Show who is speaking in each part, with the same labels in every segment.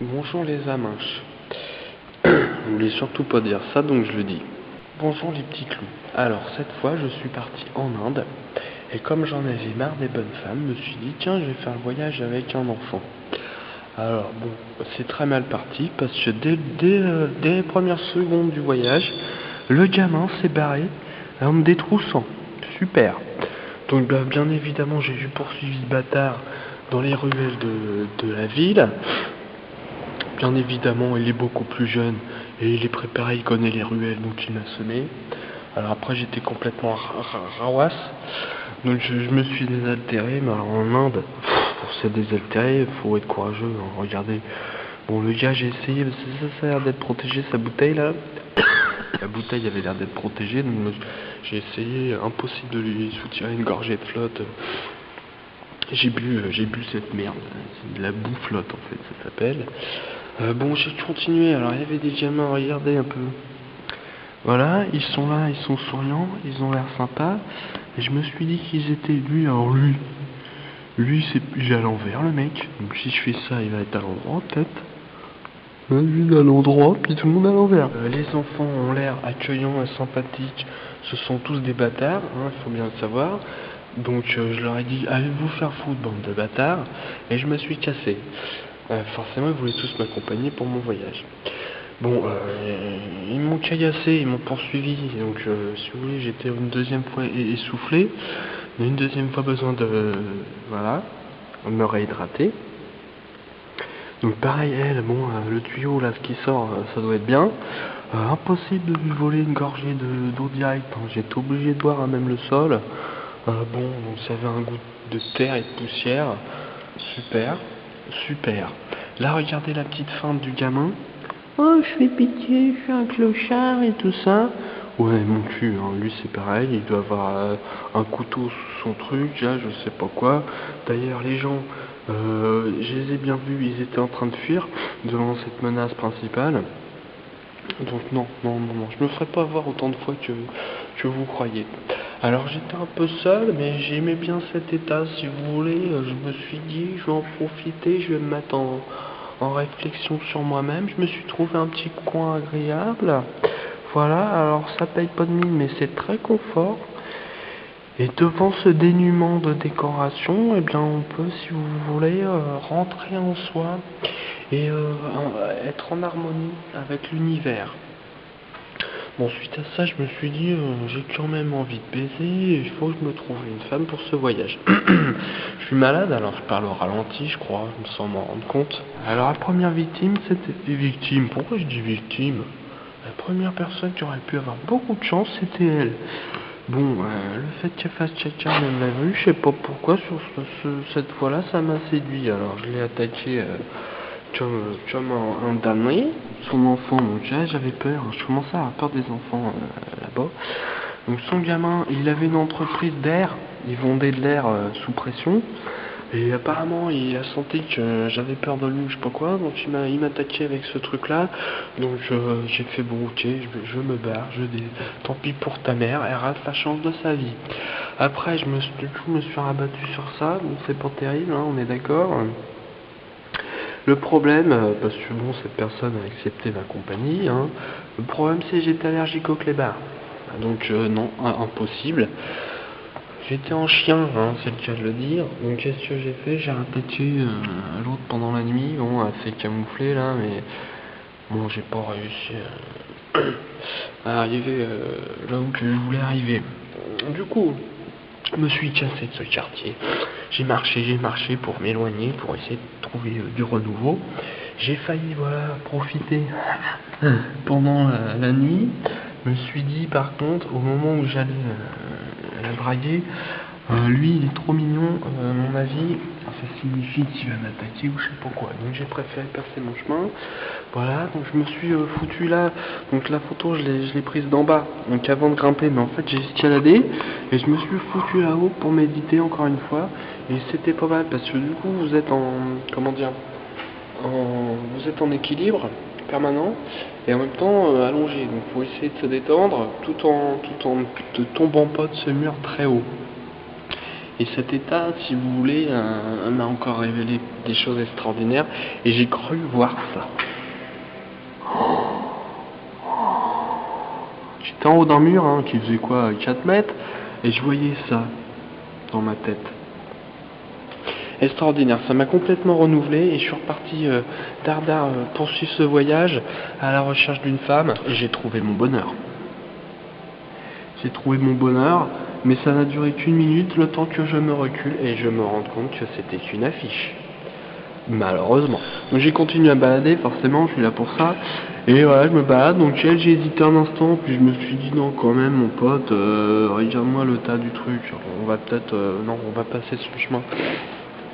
Speaker 1: Bonjour les aminches. Je voulais surtout pas dire ça, donc je le dis. Bonjour les petits clous. Alors cette fois je suis parti en Inde, et comme j'en avais marre des bonnes femmes, je me suis dit tiens, je vais faire le voyage avec un enfant. Alors bon, c'est très mal parti, parce que dès les premières secondes du voyage, le gamin s'est barré en me détroussant. Super. Donc bien évidemment j'ai poursuivi ce bâtard dans les ruelles de la ville. Bien évidemment, il est beaucoup plus jeune et il est préparé, il connaît les ruelles, donc il m'a sonné. Alors après, j'étais complètement rawasse, donc je me suis désaltéré, mais alors en Inde, pour se désaltérer, il faut être courageux, hein. Regardez, bon le gars, j'ai essayé, parce que ça a l'air d'être protégé, sa bouteille là. La bouteille avait l'air d'être protégée, donc j'ai essayé, impossible de lui soutirer une gorgée de flotte. J'ai bu cette merde, c'est de la boue flotte en fait, ça s'appelle. Bon, j'ai continué, alors il y avait des gamins, regardez un peu. Voilà, ils sont là, ils sont souriants, ils ont l'air sympas. Et je me suis dit qu'ils étaient lui, alors lui il est à l'envers le mec. Donc si je fais ça, il va être à l'endroit peut-être. Lui à l'endroit, puis tout le monde à l'envers. Les enfants ont l'air accueillants et sympathiques. Ce sont tous des bâtards, hein, il faut bien le savoir. Donc je leur ai dit, allez vous faire foutre, bande de bâtards. Et je me suis cassé. Forcément, ils voulaient tous m'accompagner pour mon voyage. Bon, ils m'ont caillassé, ils m'ont poursuivi. Donc si vous voulez, j'étais une deuxième fois essoufflé. Mais une deuxième fois besoin de... Voilà, de me réhydrater. Donc pareil, elle, bon, le tuyau là, ce qui sort, ça doit être bien. Impossible de lui voler une gorgée d'eau directe, hein. J'étais obligé de boire à même le sol. Bon, donc ça avait un goût de terre et de poussière. Super, super. Là, regardez la petite feinte du gamin. Oh, je fais pitié, je suis un clochard et tout ça. Ouais, mon cul, hein, lui c'est pareil, il doit avoir un couteau sous son truc, là, je sais pas quoi. D'ailleurs, les gens, je les ai bien vus, ils étaient en train de fuir devant cette menace principale. Donc non, je me ferai pas avoir autant de fois que vous croyez. Alors j'étais un peu seul, mais j'aimais bien cet état, si vous voulez. Je me suis dit, je vais en profiter, je vais me mettre en réflexion sur moi-même. Je me suis trouvé un petit coin agréable. Voilà, alors ça paye pas de mine, mais c'est très confort. Et devant ce dénuement de décoration, eh bien on peut, si vous voulez, rentrer en soi et être en harmonie avec l'univers. Bon, suite à ça, je me suis dit, j'ai quand même envie de baiser, il faut que je me trouve une femme pour ce voyage. Je suis malade, alors je parle au ralenti, je crois, sans m'en rendre compte. Alors la première victime, c'était... Victime, pourquoi je dis victime? La première personne qui aurait pu avoir beaucoup de chance, c'était elle. Bon, le fait qu'elle fasse caca même la vue, je sais pas pourquoi, sur cette fois-là, ça m'a séduit. Alors je l'ai attaqué comme un damné, son enfant, donc là j'avais peur, je commençais à avoir peur des enfants là-bas. Donc son gamin, il avait une entreprise d'air, il vendait de l'air sous pression. Et apparemment, il a senti que j'avais peur de lui ou je sais pas quoi, donc il m'a attaqué avec ce truc-là. Donc j'ai fait bon, ok, je me barre, tant pis pour ta mère, elle rate la chance de sa vie. Après, du coup, je me suis rabattu sur ça, donc c'est pas terrible, hein, on est d'accord. Le problème, parce que bon, cette personne a accepté ma compagnie, hein, le problème c'est que j'étais allergique au clébard. Donc non, impossible. J'étais en chien, hein, c'est le cas de le dire. Donc qu'est-ce que j'ai fait? J'ai attaqué l'autre pendant la nuit. Bon, elle s'est camouflée là, mais bon, j'ai pas réussi à arriver là où je voulais arriver. Du coup, je me suis cassé de ce quartier. J'ai marché pour m'éloigner, pour essayer de trouver du renouveau. J'ai failli, voilà, profiter pendant la nuit. Je me suis dit, par contre, au moment où j'allais la draguer, lui, il est trop mignon, à mon avis, ça signifie qu'il va m'attaquer ou je sais pas quoi. Donc j'ai préféré percer mon chemin. Voilà, donc je me suis foutu là. Donc la photo, je l'ai prise d'en bas, donc avant de grimper, mais en fait j'ai escaladé et je me suis foutu là-haut pour méditer encore une fois. Et c'était pas mal parce que du coup, vous êtes comment dire, vous êtes en équilibre permanent et en même temps allongé. Donc faut essayer de se détendre tout en ne tombant pas de ce mur très haut. Et cet état, si vous voulez, m'a encore révélé des choses extraordinaires. Et j'ai cru voir ça. J'étais en haut d'un mur qui faisait quoi, 4 mètres, et je voyais ça dans ma tête. Extraordinaire, ça m'a complètement renouvelé et je suis reparti dardard poursuivre ce voyage à la recherche d'une femme et j'ai trouvé mon bonheur. J'ai trouvé mon bonheur, mais ça n'a duré qu'1 minute, le temps que je me recule et je me rende compte que c'était qu'une affiche. Malheureusement. Donc j'ai continué à balader, forcément, je suis là pour ça. Et voilà, je me balade, donc j'ai hésité un instant, puis je me suis dit non quand même mon pote, regarde-moi le tas du truc, on va peut-être, non, on va passer ce chemin.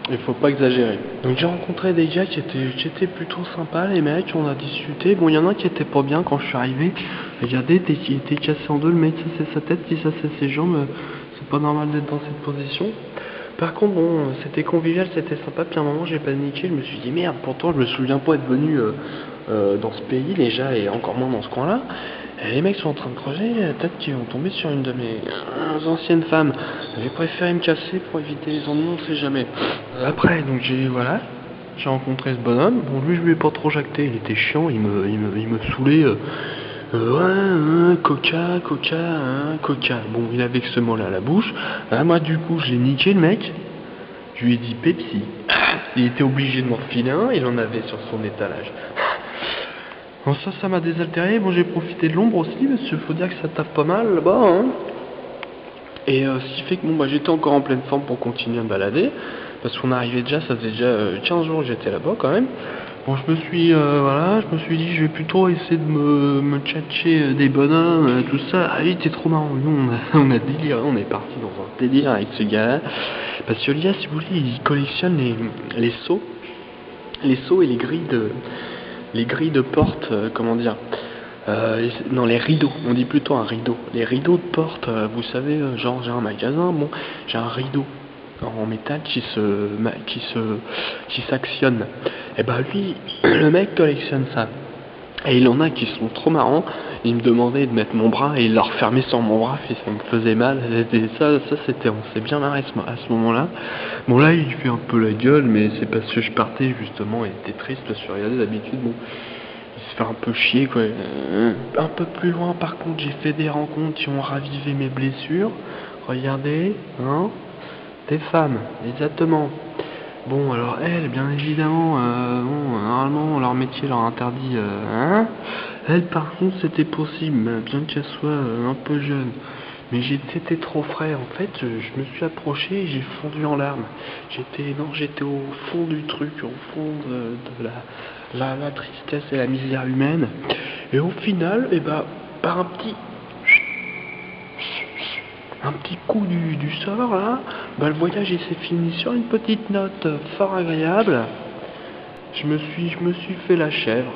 Speaker 1: Il faut pas exagérer. Donc j'ai rencontré des gars qui étaient plutôt sympas, les mecs, on a discuté. Bon, il y en a un qui était pas bien quand je suis arrivé. Regardez, il était cassé en deux, le mec, ça c'est sa tête, si ça c'est ses jambes, c'est pas normal d'être dans cette position. Par contre, bon, c'était convivial, c'était sympa, puis à un moment j'ai paniqué, je me suis dit merde, pourtant je me souviens pas être venu dans ce pays déjà, et encore moins dans ce coin-là. Et les mecs sont en train de creuser, peut-être qu'ils vont tomber sur une de mes anciennes femmes. J'ai préféré me casser pour éviter les ennuis, on sait jamais. Après, donc j'ai rencontré ce bonhomme. Bon, lui je lui ai pas trop jacté, il était chiant, il me saoulait. Coca. Bon, il avait que ce mot-là à la bouche. Moi du coup, je l'ai niqué le mec. Je lui ai dit Pepsi. Il était obligé de m'en refiler un, il en avait sur son étalage. Bon, ça m'a désaltéré. Bon, j'ai profité de l'ombre aussi, parce qu'il faut dire que ça tape pas mal là-bas. Et ce qui fait que bon, bah, j'étais encore en pleine forme pour continuer à me balader. Parce qu'on arrivait déjà, ça faisait déjà 15 jours que j'étais là-bas quand même. Bon, je me suis dit, je vais plutôt essayer de me tchatcher des bonhommes, tout ça. Ah oui, t'es trop marrant. Nous, on a déliré, on est parti dans un délire avec ce gars-là. Parce que Lia, si vous voulez, il collectionne les seaux et les grilles de porte, non, les rideaux, on dit plutôt un rideau. Les rideaux de porte, vous savez, genre j'ai un magasin, bon, j'ai un rideau en métal qui s'actionne. Et bah lui, le mec collectionne ça. Et il y en a qui sont trop marrants. Il me demandait de mettre mon bras et il l'a refermé sur mon bras et ça me faisait mal. Et ça c'était, on s'est bien marré à ce moment-là. Bon là il fait un peu la gueule, mais c'est parce que je partais justement et il était triste parce que regardez d'habitude, bon, il se fait un peu chier quoi. Un peu plus loin par contre j'ai fait des rencontres qui ont ravivé mes blessures. Regardez, des femmes, exactement. Bon, alors elles, bien évidemment, normalement leur métier leur interdit, Elle, par contre, c'était possible, bien qu'elle soit un peu jeune. Mais c'était trop frais, en fait, je me suis approché et j'ai fondu en larmes. J'étais au fond du truc, au fond de la tristesse et la misère humaine. Et au final, par un petit coup du sort là, le voyage il s'est fini sur une petite note fort agréable. Je me suis fait la chèvre.